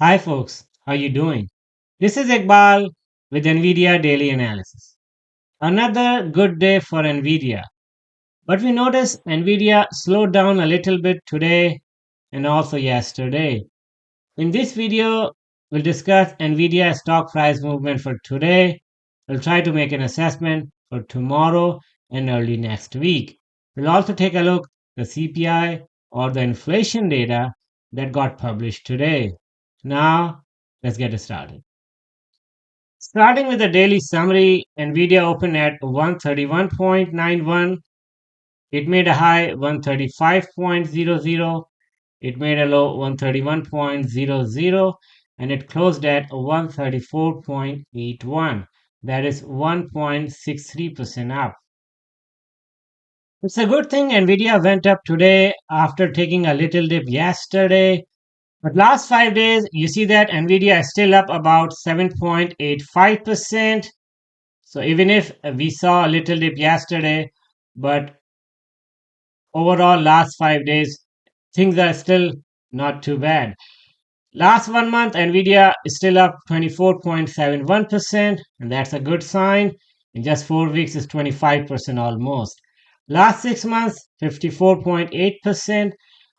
Hi folks, how you doing? This is Iqbal with NVIDIA Daily Analysis. Another good day for NVIDIA, but we notice NVIDIA slowed down a little bit today and also yesterday. In this video, we'll discuss NVIDIA stock price movement for today. We'll try to make an assessment for tomorrow and early next week. We'll also take a look at the CPI or the inflation data that got published today. Now, let's get started. Starting with the daily summary, Nvidia opened at 131.91. It made a high 135.00. It made a low 131.00 and it closed at 134.81. That is 1.63% up. It's a good thing Nvidia went up today after taking a little dip yesterday. But last 5 days, you see that Nvidia is still up about 7.85%. So even if we saw a little dip yesterday, but overall last 5 days, things are still not too bad. Last 1 month, Nvidia is still up 24.71%, and that's a good sign. In just 4 weeks, it's 25% almost. Last 6 months, 54.8%,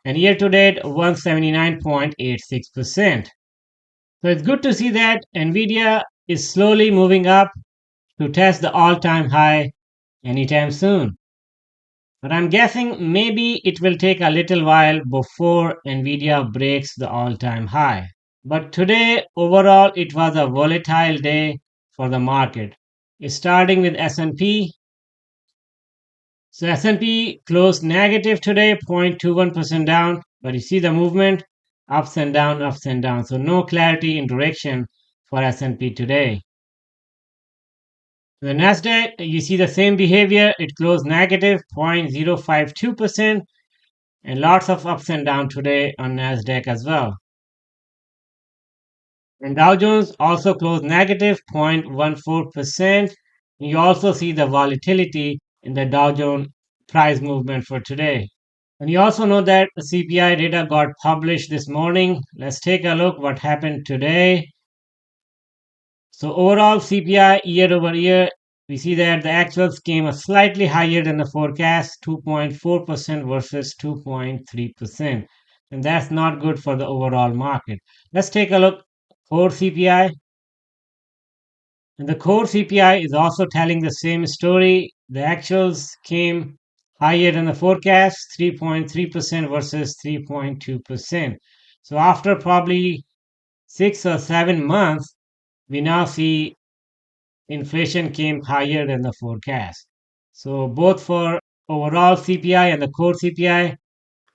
and year to date, 179.86%. So it's good to see that Nvidia is slowly moving up to test the all-time high anytime soon. But I'm guessing maybe it will take a little while before Nvidia breaks the all-time high. But today, overall, it was a volatile day for the market. Starting with S&P. So S&P closed negative today, 0.21% down. But you see the movement, ups and down, ups and down. So no clarity in direction for S&P today. The Nasdaq, you see the same behavior. It closed negative 0.052% and lots of ups and downs today on Nasdaq as well. And Dow Jones also closed negative 0.14%. You also see the volatility in the Dow Jones price movement for today. And you also know that the CPI data got published this morning. Let's take a look what happened today. So overall CPI year over year, we see that the actuals came a slightly higher than the forecast, 2.4% versus 2.3%. And that's not good for the overall market. Let's take a look core CPI. And the core CPI is also telling the same story. The actuals came higher than the forecast, 3.3% versus 3.2%. So after probably 6 or 7 months, we now see inflation came higher than the forecast. So both for overall CPI and the core CPI,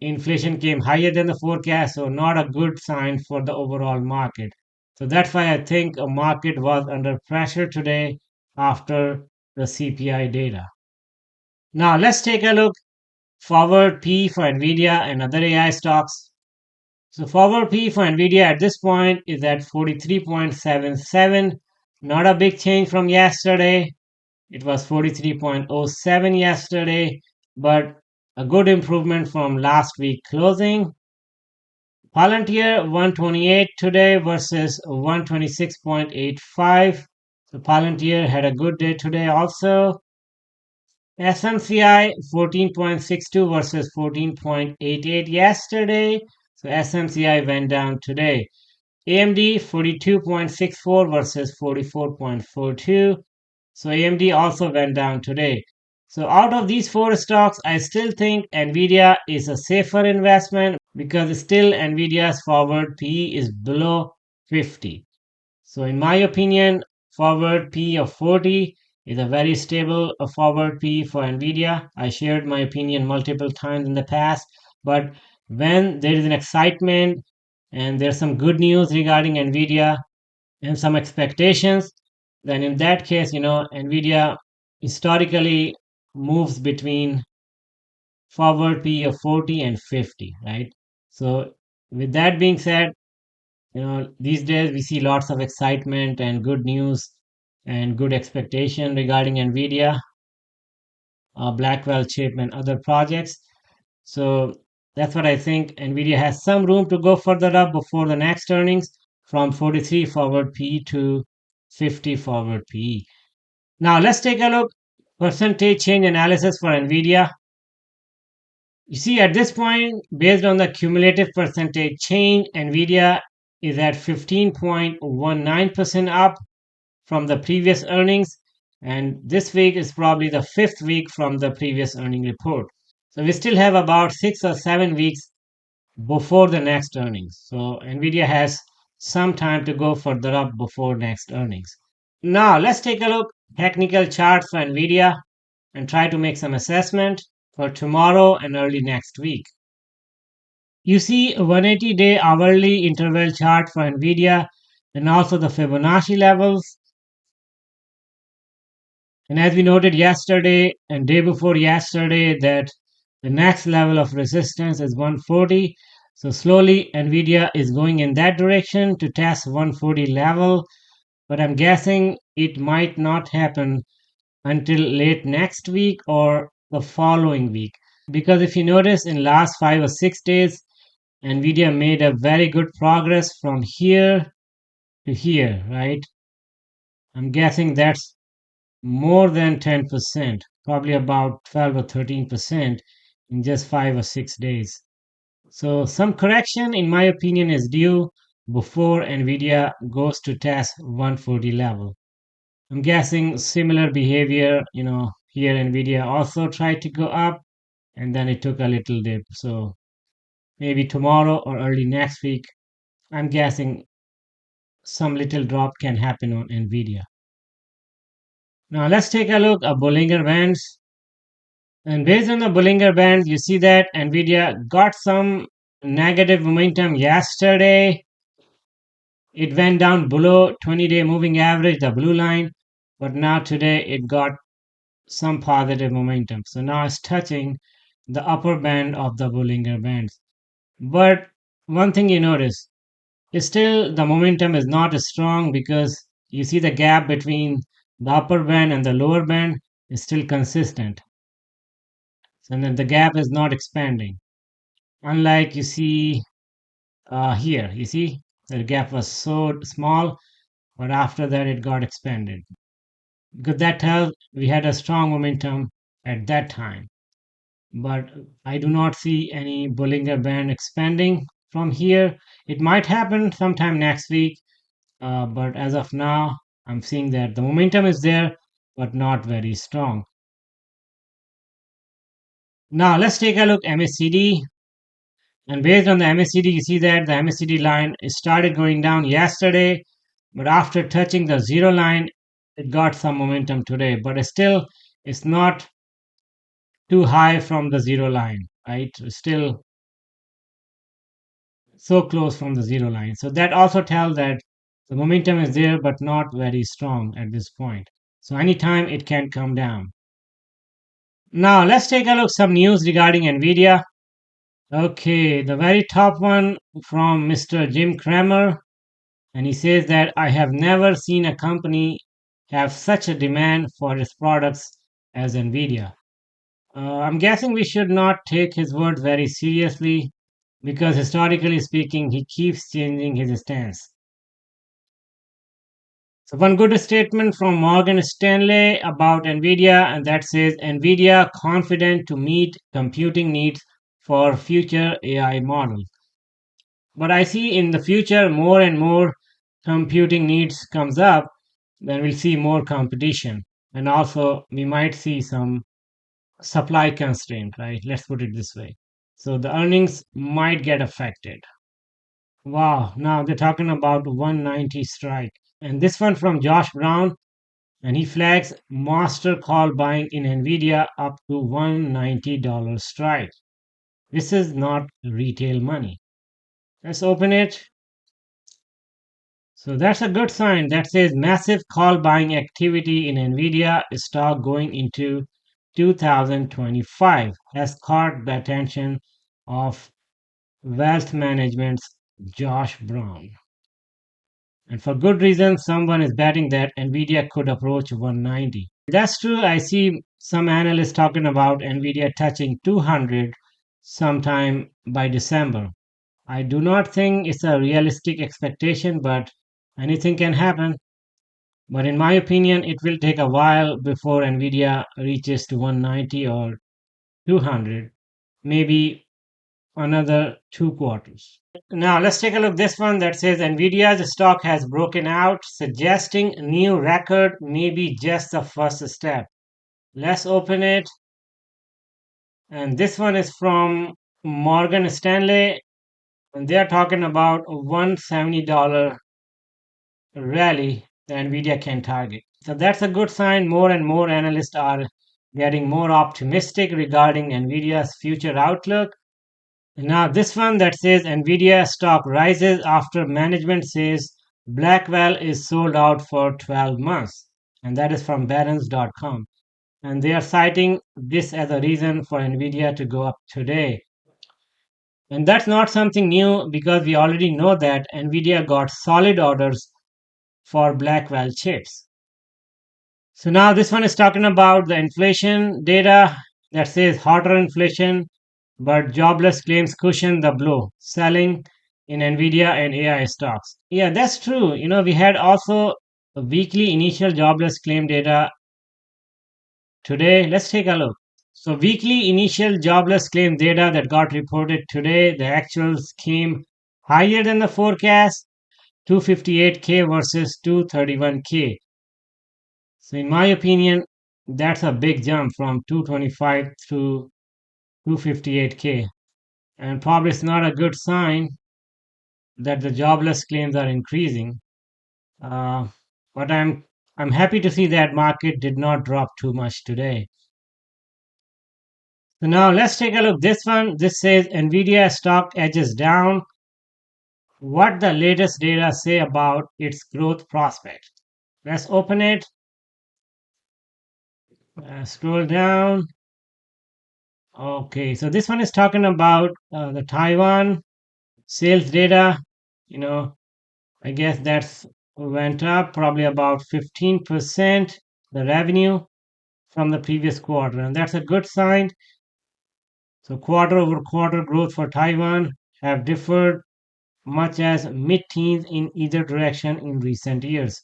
inflation came higher than the forecast, so not a good sign for the overall market. So that's why I think a market was under pressure today after the CPI data. Now let's take a look forward P for Nvidia and other AI stocks. So forward P for Nvidia at this point is at 43.77. Not a big change from yesterday. It was 43.07 yesterday, but a good improvement from last week closing. Palantir 128 today versus 126.85. So Palantir had a good day today also. SMCI 14.62 versus 14.88 yesterday. So SMCI went down today. AMD 42.64 versus 44.42. So AMD also went down today. So out of these four stocks, I still think Nvidia is a safer investment because still Nvidia's forward PE is below 50. So in my opinion, forward PE of 40 is a very stable forward PE for Nvidia. I shared my opinion multiple times in the past, but when there is an excitement and there's some good news regarding Nvidia and some expectations, then in that case, Nvidia historically moves between forward P of 40 and 50, right? So with that being said, these days we see lots of excitement and good news and good expectation regarding Nvidia, Blackwell chip and other projects. So that's what I think. Nvidia has some room to go further up before the next earnings. from 43 forward PE to 50 forward PE. Now let's take a look percentage change analysis for Nvidia. You see, at this point, based on the cumulative percentage change, Nvidia is at 15.19% up from the previous earnings, and this week is probably the fifth week from the previous earning report. So we still have about 6 or 7 weeks before the next earnings. So Nvidia has some time to go further up before next earnings. Now let's take a look technical charts for Nvidia and try to make some assessment for tomorrow and early next week. You see a 180-day hourly interval chart for Nvidia and also the Fibonacci levels. And as we noted yesterday and day before yesterday that the next level of resistance is 140. So slowly Nvidia is going in that direction to test 140 level, but I'm guessing it might not happen until late next week or the following week. Because if you notice in last 5 or 6 days, Nvidia made a very good progress from here to here, right? I'm guessing that's more than 10%, probably about 12 or 13% in just 5 or 6 days. So some correction, in my opinion, is due before Nvidia goes to test 140 level. I'm guessing similar behavior, here Nvidia also tried to go up and then it took a little dip. So maybe tomorrow or early next week, I'm guessing some little drop can happen on Nvidia. Now let's take a look at Bollinger Bands. And based on the Bollinger Bands, you see that Nvidia got some negative momentum yesterday. It went down below 20-day moving average, the blue line, but now today it got some positive momentum. So now it's touching the upper band of the Bollinger Bands. But one thing you notice is still the momentum is not as strong because you see the gap between the upper band and the lower band is still consistent. And then the gap is not expanding. Unlike you see here, you see the gap was so small, but after that it got expanded. Because that tells we had a strong momentum at that time. But I do not see any Bollinger Band expanding from here. It might happen sometime next week, but as of now, I'm seeing that the momentum is there, but not very strong. Now let's take a look MACD. And based on the MACD, you see that the MACD line started going down yesterday, but after touching the zero line, it got some momentum today. But still, it's not too high from the zero line, right? It's still so close from the zero line. So that also tells that the momentum is there, but not very strong at this point. So anytime it can come down. Now let's take a look some news regarding Nvidia. Okay, the very top one from Mr. Jim Cramer, and he says that I have never seen a company have such a demand for its products as Nvidia. I'm guessing we should not take his words very seriously because historically speaking, he keeps changing his stance. So one good statement from Morgan Stanley about Nvidia, and that says Nvidia confident to meet computing needs for future AI models. But I see in the future more and more computing needs comes up, then we'll see more competition. And also we might see some supply constraint, right? Let's put it this way. So the earnings might get affected. Wow, now they're talking about 190 strike. And this one from Josh Brown, and he flags master call buying in Nvidia up to $190 strike. This is not retail money. Let's open it. So that's a good sign. That says massive call buying activity in Nvidia stock going into 2025 has caught the attention of wealth management's Josh Brown. And for good reason, someone is betting that Nvidia could approach 190. That's true. I see some analysts talking about Nvidia touching 200 sometime by December. I do not think it's a realistic expectation, but anything can happen. But in my opinion, it will take a while before Nvidia reaches to 190 or 200, maybe another 2 quarters. Now let's take a look. This one that says Nvidia's stock has broken out, suggesting new record may be just the first step. Let's open it. And this one is from Morgan Stanley, and they are talking about a $170 rally that Nvidia can target. So that's a good sign. More and more analysts are getting more optimistic regarding Nvidia's future outlook. Now, this one that says Nvidia stock rises after management says Blackwell is sold out for 12 months. And that is from Barron's.com. And they are citing this as a reason for Nvidia to go up today. And that's not something new because we already know that Nvidia got solid orders for Blackwell chips. So now this one is talking about the inflation data that says hotter inflation, but jobless claims cushion the blow, selling in Nvidia and AI stocks. Yeah, that's true. We had also a weekly initial jobless claim data today. Let's take a look. So weekly initial jobless claim data that got reported today, the actuals came higher than the forecast, 258K versus 231K. So in my opinion, that's a big jump from 225 to 258K. And probably it's not a good sign that the jobless claims are increasing. Uh, but I'm happy to see that market did not drop too much today. So now let's take a look. This one, this says Nvidia stock edges down. What the latest data say about its growth prospect? Let's open it. Scroll down. Okay, so this one is talking about the Taiwan sales data. I guess that's went up probably about 15%, the revenue from the previous quarter, and that's a good sign. So quarter over quarter growth for Taiwan have differed much as mid-teens in either direction in recent years.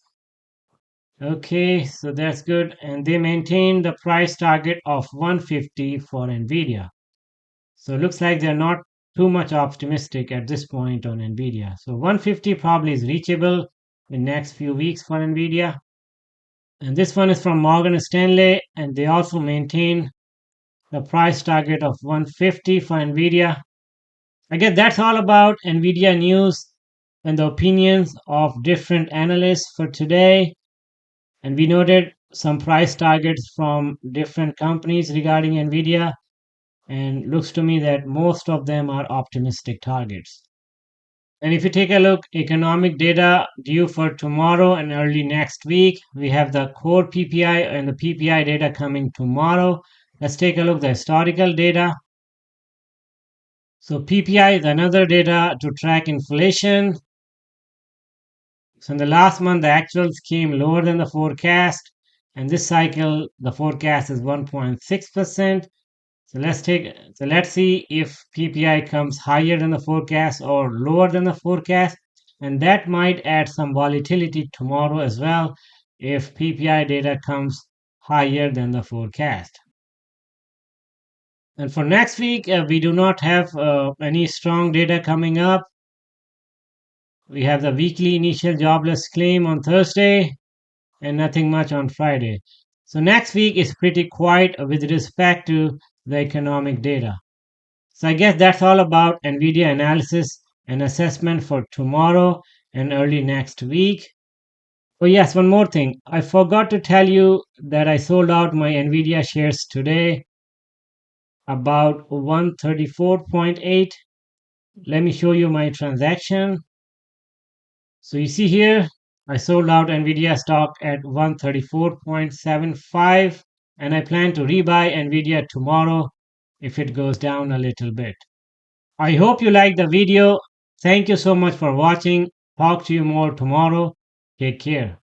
Okay, so that's good. And they maintain the price target of 150 for Nvidia. So it looks like they're not too much optimistic at this point on Nvidia. So 150 probably is reachable in next few weeks for Nvidia. And this one is from Morgan Stanley, and they also maintain the price target of 150 for Nvidia. I guess that's all about Nvidia news and the opinions of different analysts for today. And we noted some price targets from different companies regarding Nvidia, and looks to me that most of them are optimistic targets. And if you take a look, economic data due for tomorrow and early next week, we have the core PPI and the PPI data coming tomorrow. Let's take a look at the historical data. So PPI is another data to track inflation. So in the last month, the actuals came lower than the forecast, and this cycle the forecast is 1.6%. So let's see if PPI comes higher than the forecast or lower than the forecast, and that might add some volatility tomorrow as well if PPI data comes higher than the forecast. And for next week, we do not have any strong data coming up. We have the weekly initial jobless claim on Thursday and nothing much on Friday. So next week is pretty quiet with respect to the economic data. So I guess that's all about NVIDIA analysis and assessment for tomorrow and early next week. Oh yes, one more thing. I forgot to tell you that I sold out my NVIDIA shares today about 134.8. Let me show you my transaction. So you see here, I sold out NVIDIA stock at 134.75, and I plan to rebuy NVIDIA tomorrow if it goes down a little bit. I hope you liked the video. Thank you so much for watching. Talk to you more tomorrow. Take care.